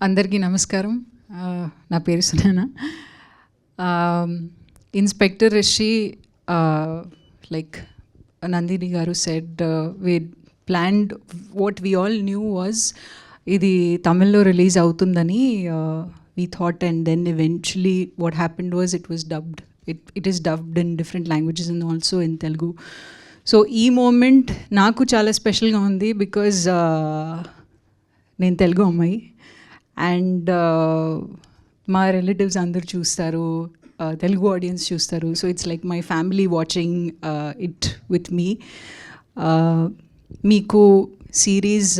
అందరికీ నమస్కారం. నా పేరు Sunaina. Inspector Rishi, like Nandini garu said, we planned, what we all knew was ఇది తమిళ్లో రిలీజ్ అవుతుందని we thought, and then eventually what happened was it was dubbed. It is dubbed in different languages and also in Telugu. So ఈ moment నాకు చాలా స్పెషల్గా ఉంది because నేను తెలుగు అమ్మాయి అండ్ మా రిలేటివ్స్ అందరు చూస్తారు, తెలుగు ఆడియన్స్ చూస్తారు. So it's like my family watching it with me. మీకు సిరీస్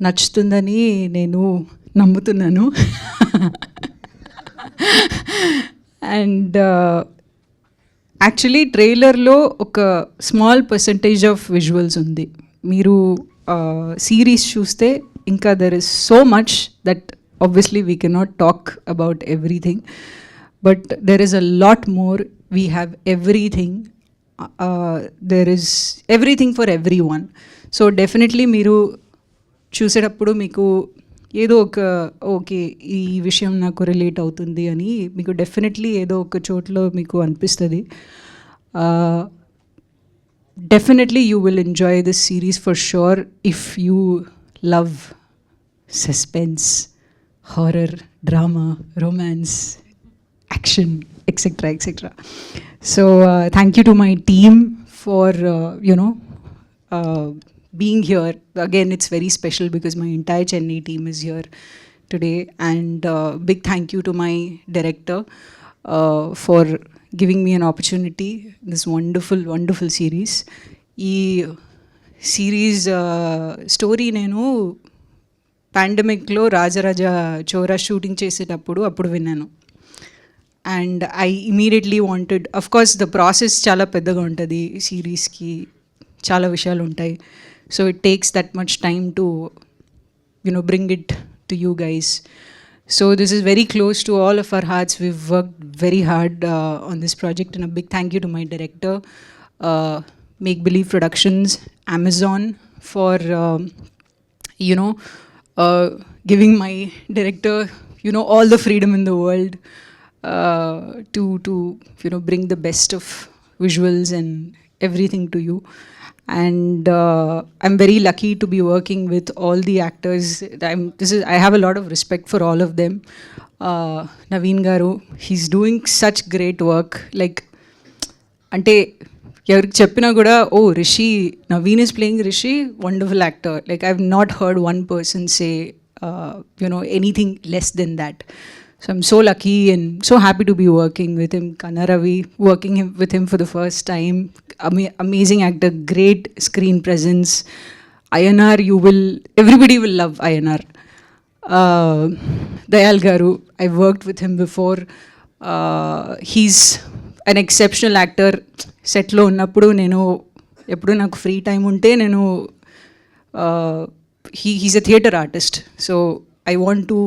నచ్చుతుందని నేను నమ్ముతున్నాను. అండ్ యాక్చువల్లీ ట్రైలర్లో ఒక స్మాల్ పర్సంటేజ్ ఆఫ్ విజువల్స్ ఉంది. మీరు సిరీస్ చూస్తే ఇంకా there is so much that obviously we cannot talk about everything, but there is a lot more. We have everything. There is everything for every one. So definitely మీరు చూసేటప్పుడు మీకు ఏదో ఒక okay ఈ విషయం నాకు రిలేట్ అవుతుంది అని మీకు డెఫినెట్లీ ఏదో ఒక చోట్లో మీకు అనిపిస్తుంది. Definitely you will enjoy this series for sure if you love suspense, horror, drama, romance, action, etcetera etcetera. So thank you to my team for being here. Again, it's very special because my entire Chennai team is here today, and big thank you to my director for giving me an opportunity in this wonderful series. Ee series story nenu pandemic lo Rajaraja Chora shooting చేసేటప్పుడు విన్నాను. And I immediately wanted, of course the process చాలా పెద్దగా ఉంటుంది సిరీస్కి, చాలా విషయాలు ఉంటాయి. So it takes that much time to bring it to you guys. So this is very close to all of our hearts. We've worked very hard on this project, and a big thank you to my director, Make Believe Productions, Amazon, for giving my director all the freedom in the world to bring the best of visuals and everything to you. And I'm very lucky to be working with all the actors. I have a lot of respect for all of them. Naveen garu, he's doing such great work. Like ante evariki cheppina kuda, oh Rishi, Naveen is playing Rishi, wonderful actor. Like I've not heard one person say anything less than that. So I'm so lucky and so happy to be working with him. Kanaravi, working with him for the first time. Amazing actor, great screen presence. Ayanar, everybody will love Ayanar. Dayal Garu, I've worked with him before. He's an exceptional actor. Set lo unnappudu nenu eppudu naaku free time unte nenu he's a theatre artist. So I want to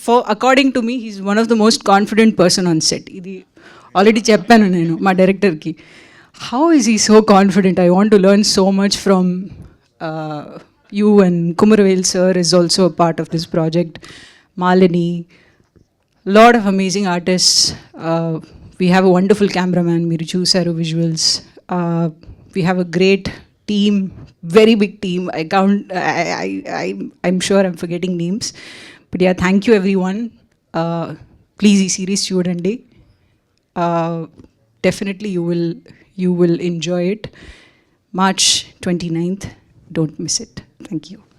for according to me he's one of the most confident person on set. Idi already cheppanu nenu ma director ki, how is he so confident? I want to learn so much from you. And Kumaravel sir is also a part of this project. Malini, lot of amazing artists. We have a wonderful cameraman, Miru Chusaru visuals. We have a great team, very big team. I'm sure I'm forgetting names. But yeah, thank you everyone. Please ee series chudandi. Definitely you will enjoy it. March 29th, don't miss it. Thank you.